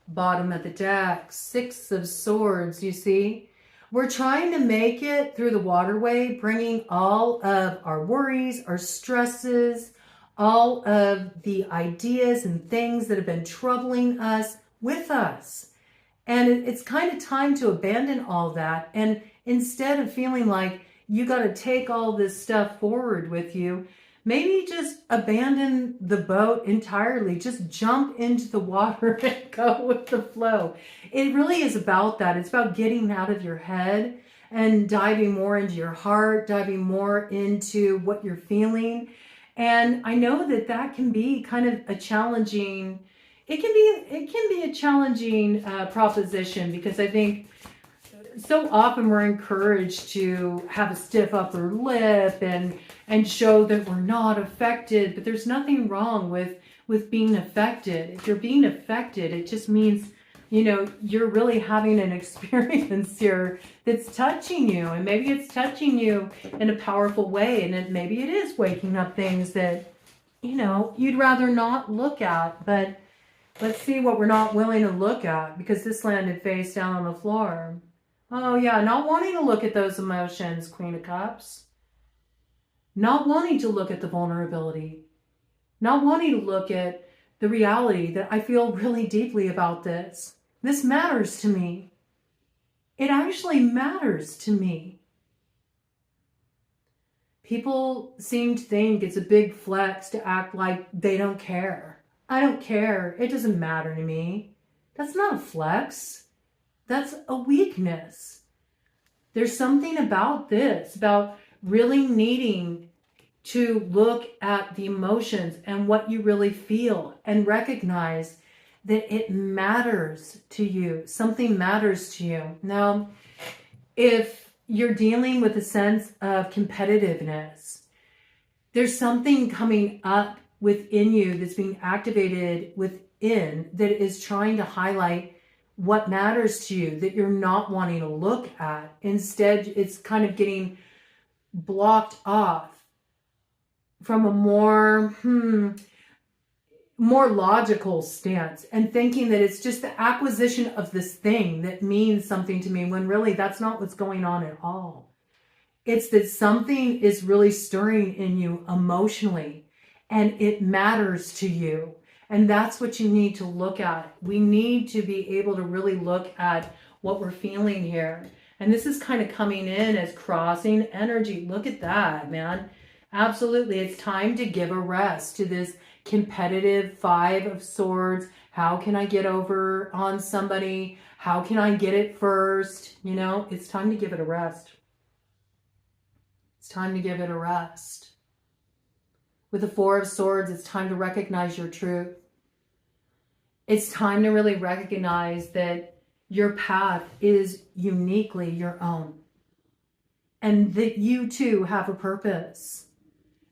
Bottom of the deck, 6 of Swords, you see? We're trying to make it through the waterway, bringing all of our worries, our stresses, all of the ideas and things that have been troubling us with us. And it's kind of time to abandon all that. And instead of feeling like you got to take all this stuff forward with you. Maybe just abandon the boat entirely. Just jump into the water and go with the flow. It really is about that. It's about getting out of your head and diving more into your heart, diving more into what you're feeling. And I know that that can be kind of a challenging, it can be a challenging proposition, because I think so often we're encouraged to have a stiff upper lip and show that we're not affected, but there's nothing wrong with being affected. If you're being affected, it just means, you know, you're really having an experience here that's touching you, and maybe it's touching you in a powerful way, and maybe it is waking up things that, you know, you'd rather not look at. But let's see what we're not willing to look at, because this landed face down on the floor. Oh yeah, not wanting to look at those emotions, Queen of Cups. Not wanting to look at the vulnerability. Not wanting to look at the reality that I feel really deeply about this. This matters to me. It actually matters to me. People seem to think it's a big flex to act like they don't care. I don't care. It doesn't matter to me. That's not a flex. That's a weakness. There's something about this, about really needing to look at the emotions and what you really feel and recognize that it matters to you. Something matters to you. Now, if you're dealing with a sense of competitiveness, there's something coming up within you that's being activated within that is trying to highlight what matters to you that you're not wanting to look at. Instead, it's kind of getting blocked off from a more logical stance, and thinking that it's just the acquisition of this thing that means something to me, when really that's not what's going on at all. It's that something is really stirring in you emotionally, and it matters to you. And that's what you need to look at. We need to be able to really look at what we're feeling here. And this is kind of coming in as crossing energy. Look at that, man. Absolutely. It's time to give a rest to this competitive Five of Swords. How can I get over on somebody? How can I get it first? You know, it's time to give it a rest. It's time to give it a rest. With the Four of Swords, it's time to recognize your truth. It's time to really recognize that your path is uniquely your own, and that you too have a purpose,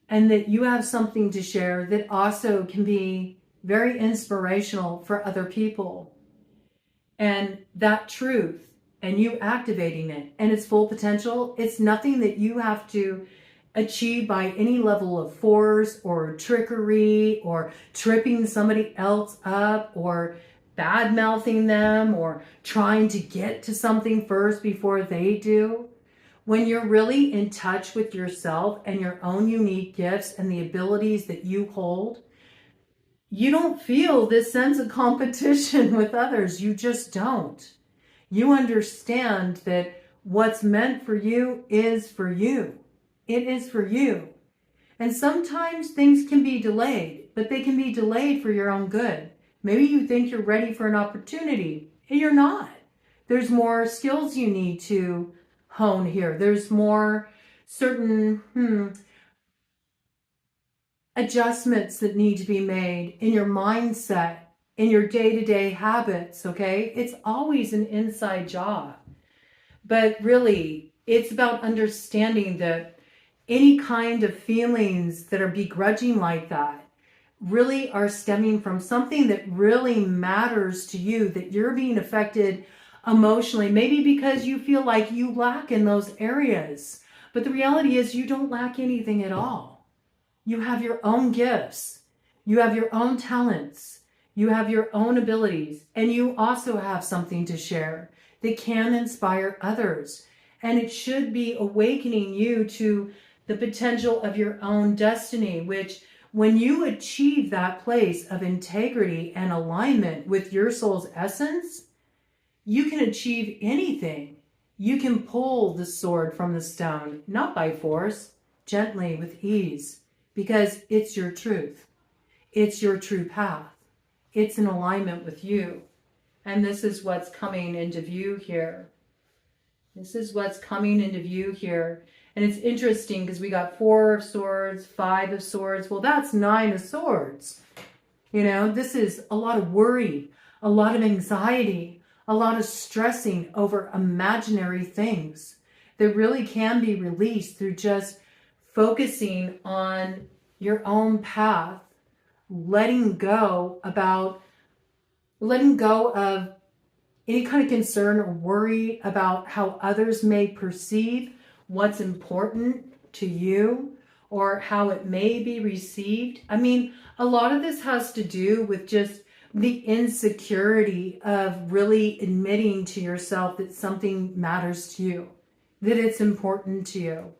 and that you have something to share that also can be very inspirational for other people. And that truth, and you activating it and its full potential, it's nothing that you have to achieve by any level of force or trickery or tripping somebody else up or bad mouthing them or trying to get to something first before they do. When you're really in touch with yourself and your own unique gifts and the abilities that you hold, you don't feel this sense of competition with others. You just don't. You understand that what's meant for you is for you. It is for you. And sometimes things can be delayed, but they can be delayed for your own good. Maybe you think you're ready for an opportunity, and you're not. There's more skills you need to hone here. There's more certain adjustments that need to be made in your mindset, in your day-to-day habits, okay? It's always an inside job. But really, it's about understanding that any kind of feelings that are begrudging like that really are stemming from something that really matters to you, that you're being affected emotionally, maybe because you feel like you lack in those areas. But the reality is you don't lack anything at all. You have your own gifts. You have your own talents. You have your own abilities. And you also have something to share that can inspire others. And it should be awakening you to the potential of your own destiny, which when you achieve that place of integrity and alignment with your soul's essence, you can achieve anything. You can pull the sword from the stone, not by force, gently, with ease, because it's your truth. It's your true path. It's in alignment with you. And this is what's coming into view here. This is what's coming into view here. And it's interesting because we got 4 of swords, 5 of swords. Well, that's 9 of swords. You know, this is a lot of worry, a lot of anxiety, a lot of stressing over imaginary things that really can be released through just focusing on your own path, letting go of any kind of concern or worry about how others may perceive what's important to you or how it may be received. I mean, a lot of this has to do with just the insecurity of really admitting to yourself that something matters to you, that it's important to you.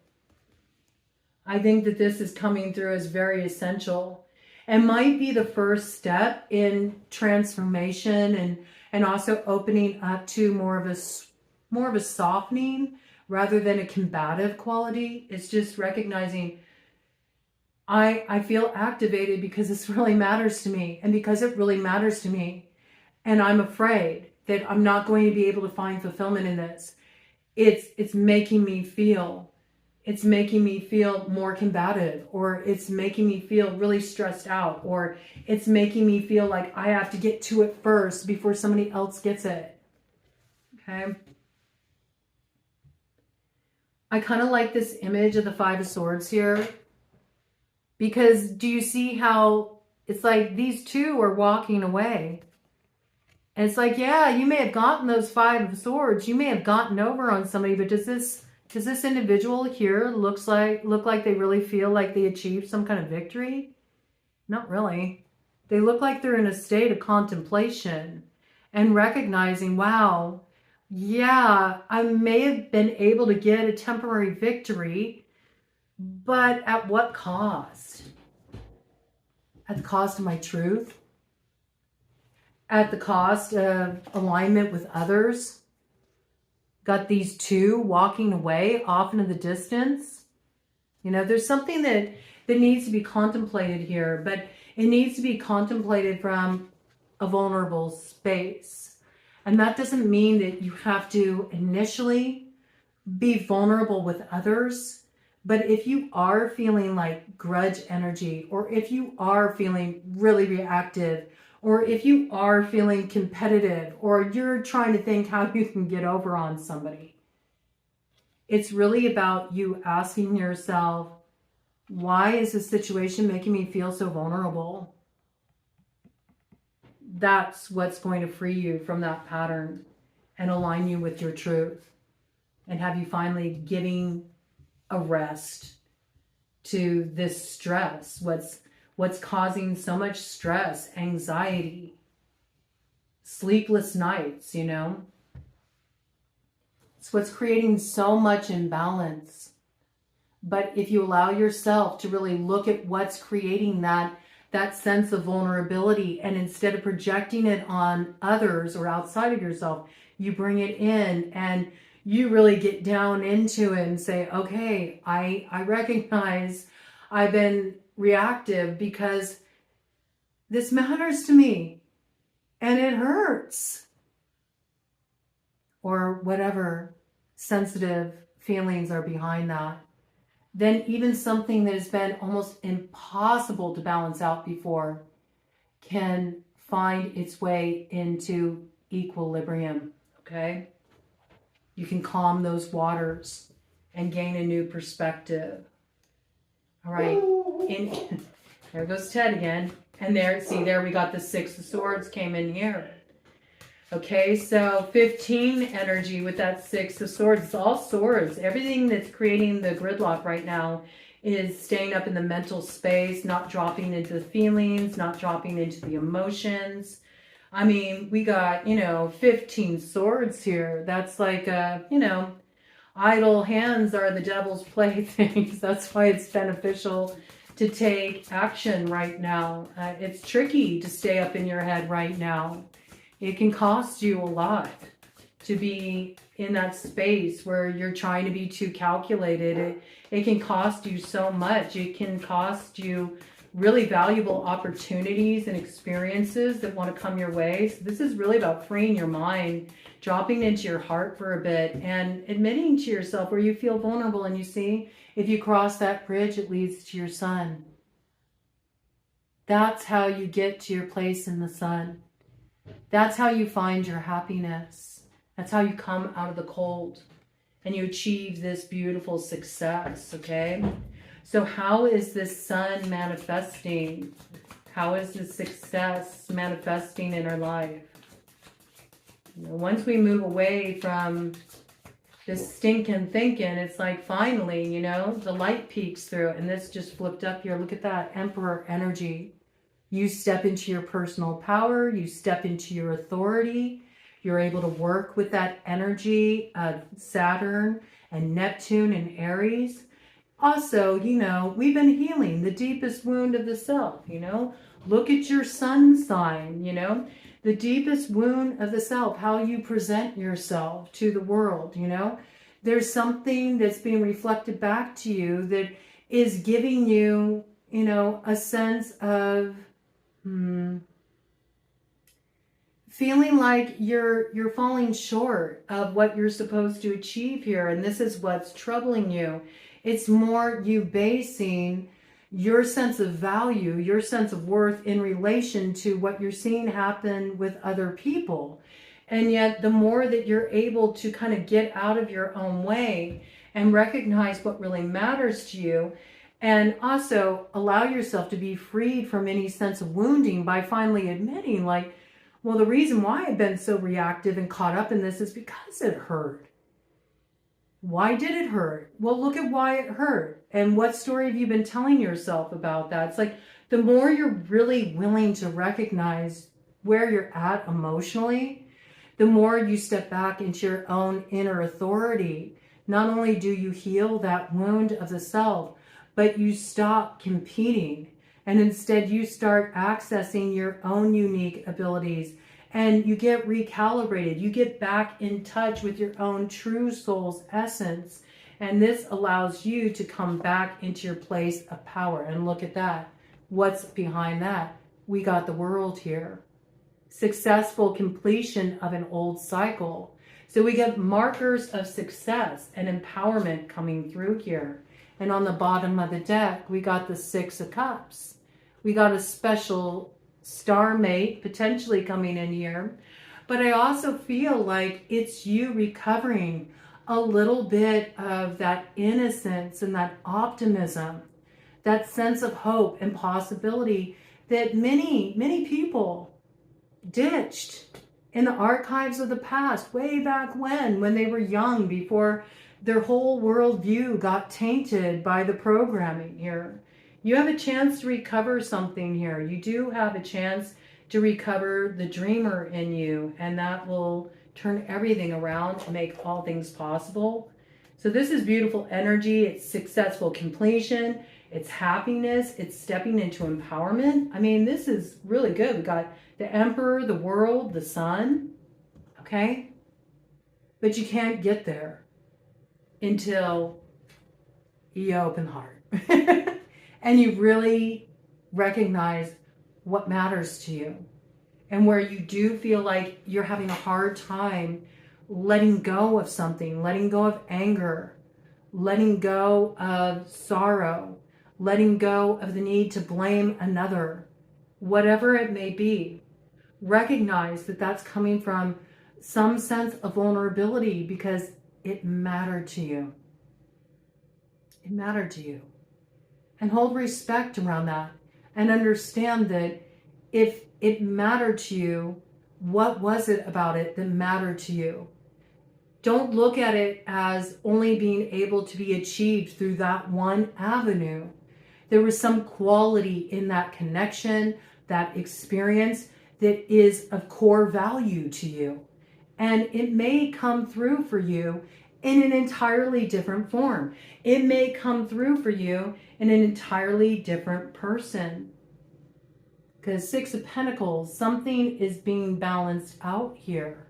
I think that this is coming through as very essential and might be the first step in transformation and also opening up to more of a softening rather than a combative quality. It's just recognizing I feel activated because this really matters to me, and because it really matters to me, and I'm afraid that I'm not going to be able to find fulfillment in this. It's making me feel more combative, or it's making me feel really stressed out, or it's making me feel like I have to get to it first before somebody else gets it. Okay. I kind of like this image of the 5 of swords here, because do you see how it's like these two are walking away? And it's like, yeah, you may have gotten those 5 of swords. You may have gotten over on somebody, but does this individual here look like they really feel like they achieved some kind of victory? Not really. They look like they're in a state of contemplation and recognizing, wow, yeah, I may have been able to get a temporary victory, but at what cost? At the cost of my truth? At the cost of alignment with others? Got these 2 walking away off into the distance. You know, there's something that needs to be contemplated here, but it needs to be contemplated from a vulnerable space. And that doesn't mean that you have to initially be vulnerable with others. But if you are feeling like grudge energy, or if you are feeling really reactive, or if you are feeling competitive, or you're trying to think how you can get over on somebody, it's really about you asking yourself, why is this situation making me feel so vulnerable? That's what's going to free you from that pattern and align you with your truth and have you finally giving a rest to this stress. What's causing so much stress, anxiety, sleepless nights, you know? It's what's creating so much imbalance. But if you allow yourself to really look at what's creating that sense of vulnerability, and instead of projecting it on others or outside of yourself, you bring it in and you really get down into it and say, okay, I recognize I've been reactive because this matters to me and it hurts, or whatever sensitive feelings are behind that. Then even something that has been almost impossible to balance out before can find its way into equilibrium, okay? You can calm those waters and gain a new perspective. All right, there goes Ted again. And there we got the 6 of swords came in here. Okay, so 15 energy with that 6 of swords. It's all swords. Everything that's creating the gridlock right now is staying up in the mental space, not dropping into the feelings, not dropping into the emotions. I mean, we got, 15 swords here. That's like, idle hands are the devil's playthings. That's why it's beneficial to take action right now. It's tricky to stay up in your head right now. It can cost you a lot. to be in that space where you're trying to be too calculated. It can cost you so much. It can cost you really valuable opportunities and experiences that want to come your way. So this is really about freeing your mind, dropping into your heart for a bit, and admitting to yourself where you feel vulnerable. And you see, if you cross that bridge, it leads to your sun. That's how you get to your place in the sun. That's how you find your happiness. That's how you come out of the cold and you achieve this beautiful success, okay? So how is this sun manifesting? How is this success manifesting in our life? You know, once we move away from this stinking thinking, it's like finally, you know, the light peeks through. And this just flipped up here. Look at that Emperor energy. You step into your personal power. You step into your authority. You're able to work with that energy of Saturn and Neptune and Aries. Also, you know, we've been healing the deepest wound of the self, you know. Look at your sun sign, you know. The deepest wound of the self, how you present yourself to the world, you know. There's something that's being reflected back to you that is giving you, you know, a sense of feeling like you're falling short of what you're supposed to achieve here. And this is what's troubling you. It's more you basing your sense of value, your sense of worth in relation to what you're seeing happen with other people. And yet the more that you're able to kind of get out of your own way and recognize what really matters to you, and also allow yourself to be freed from any sense of wounding by finally admitting, like, well, the reason why I've been so reactive and caught up in this is because it hurt. Why did it hurt? Well, look at why it hurt. And what story have you been telling yourself about that? It's like the more you're really willing to recognize where you're at emotionally, the more you step back into your own inner authority. Not only do you heal that wound of the self, but you stop competing. And instead you start accessing your own unique abilities and you get recalibrated. You get back in touch with your own true soul's essence. And this allows you to come back into your place of power. And look at that. What's behind that? We got the world here. Successful completion of an old cycle. So we get markers of success and empowerment coming through here. And on the bottom of the deck, we got the Six of Cups. We got a special star mate potentially coming in here. But I also feel like it's you recovering a little bit of that innocence and that optimism, that sense of hope and possibility that many, many people ditched in the archives of the past, way back when they were young, before their whole worldview got tainted by the programming here. You have a chance to recover something here. You do have a chance to recover the dreamer in you, and that will turn everything around to make all things possible. So this is beautiful energy. It's successful completion. It's happiness. It's stepping into empowerment. I mean, this is really good. We got the Emperor, the world, the sun. Okay? But you can't get there until you open heart. And you really recognize what matters to you. And where you do feel like you're having a hard time letting go of something, letting go of anger, letting go of sorrow, letting go of the need to blame another, whatever it may be, recognize that that's coming from some sense of vulnerability because it mattered to you. It mattered to you. And hold respect around that and understand that if it mattered to you, what was it about it that mattered to you? Don't look at it as only being able to be achieved through that one avenue. There was some quality in that connection, that experience that is of core value to you. And it may come through for you in an entirely different form. It may come through for you in an entirely different person. Because Six of Pentacles, something is being balanced out here.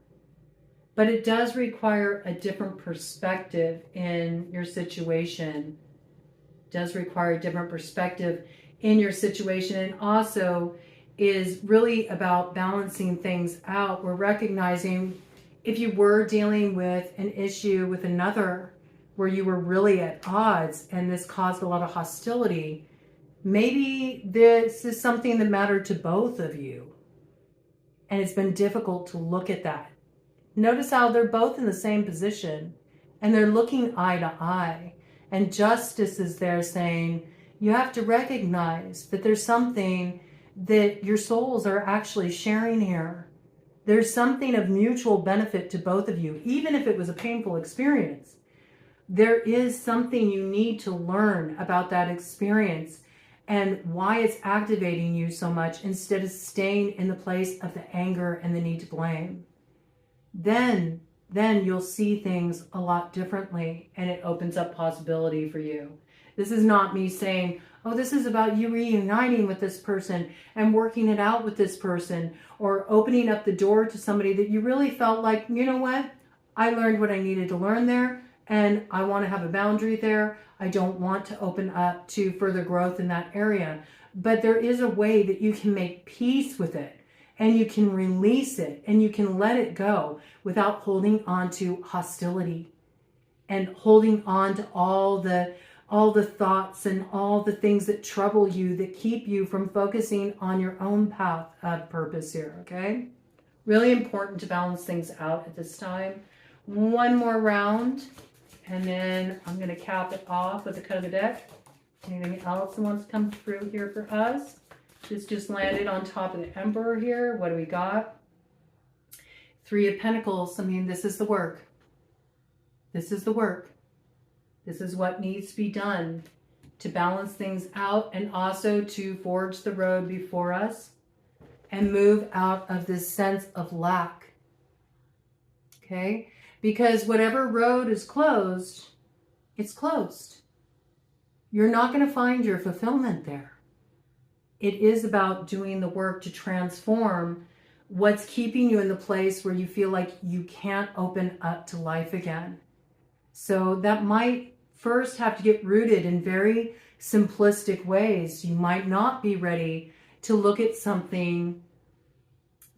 but it does require a different perspective in your situation. It does require a different perspective in your situation, and also is really about balancing things out. We're recognizing if you were dealing with an issue with another where you were really at odds and this caused a lot of hostility, maybe this is something that mattered to both of you. And it's been difficult to look at that. Notice how they're both in the same position and they're looking eye to eye. And justice is there saying, you have to recognize that there's something that your souls are actually sharing here. There's something of mutual benefit to both of you, even if it was a painful experience. There is something you need to learn about that experience and why it's activating you so much instead of staying in the place of the anger and the need to blame. Then you'll see things a lot differently and it opens up possibility for you. This is not me saying, oh, this is about you reuniting with this person and working it out with this person, or opening up the door to somebody that you really felt like, you know what? I learned what I needed to learn there and I want to have a boundary there. I don't want to open up to further growth in that area. But there is a way that you can make peace with it and you can release it and you can let it go without holding on to hostility and holding on to all the thoughts and all the things that trouble you, that keep you from focusing on your own path of purpose here, okay? Really important to balance things out at this time. One more round, and then I'm going to cap it off with a cut of the deck. Anything else that wants to come through here for us? This just landed on top of the Emperor here. What do we got? Three of Pentacles. I mean, this is the work. This is the work. This is what needs to be done to balance things out and also to forge the road before us and move out of this sense of lack. Okay? Because whatever road is closed, it's closed. You're not going to find your fulfillment there. It is about doing the work to transform what's keeping you in the place where you feel like you can't open up to life again. So that might first have to get rooted in very simplistic ways. You might not be ready to look at something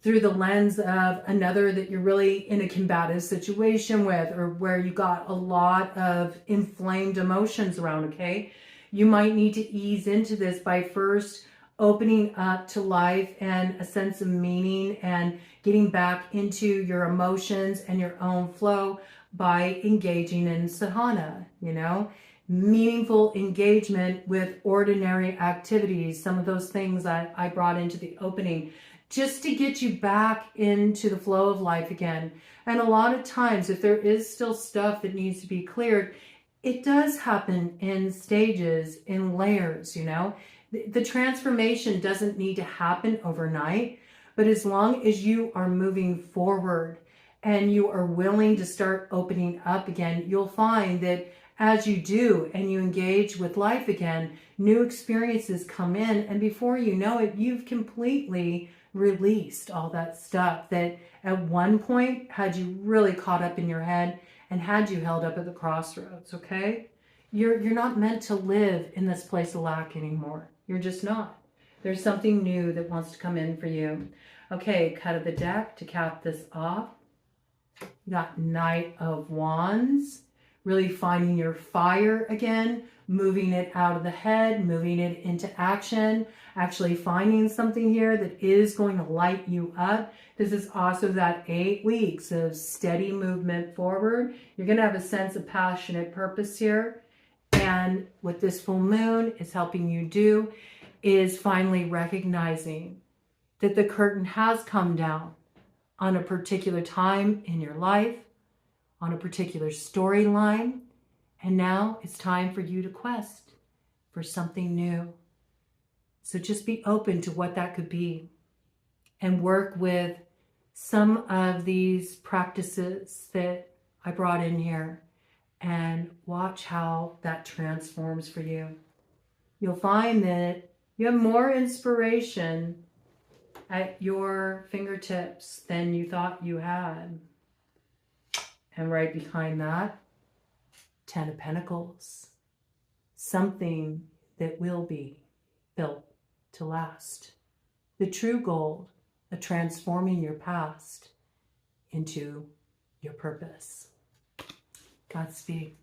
through the lens of another that you're really in a combative situation with, or where you got a lot of inflamed emotions around, okay? You might need to ease into this by first opening up to life and a sense of meaning and getting back into your emotions and your own flow by engaging in sadhana, you know, meaningful engagement with ordinary activities. Some of those things that I brought into the opening just to get you back into the flow of life again. And a lot of times, if there is still stuff that needs to be cleared, it does happen in stages, in layers, you know. The transformation doesn't need to happen overnight, but as long as you are moving forward and you are willing to start opening up again, you'll find that as you do and you engage with life again, new experiences come in, and before you know it, you've completely released all that stuff that at one point had you really caught up in your head and had you held up at the crossroads, okay? You're not meant to live in this place of lack anymore. You're just not. There's something new that wants to come in for you. Okay, cut of the deck to cap this off. You got Knight of Wands, really finding your fire again, moving it out of the head, moving it into action, actually finding something here that is going to light you up. This is also that 8 weeks of steady movement forward. You're going to have a sense of passionate purpose here. And what this full moon is helping you do is finally recognizing that the curtain has come down on a particular time in your life, on a particular storyline, and now it's time for you to quest for something new. So just be open to what that could be and work with some of these practices that I brought in here and watch how that transforms for you. You'll find that you have more inspiration at your fingertips than you thought you had. And right behind that, 10 of Pentacles. Something that will be built to last. The true gold of transforming your past into your purpose. Godspeed.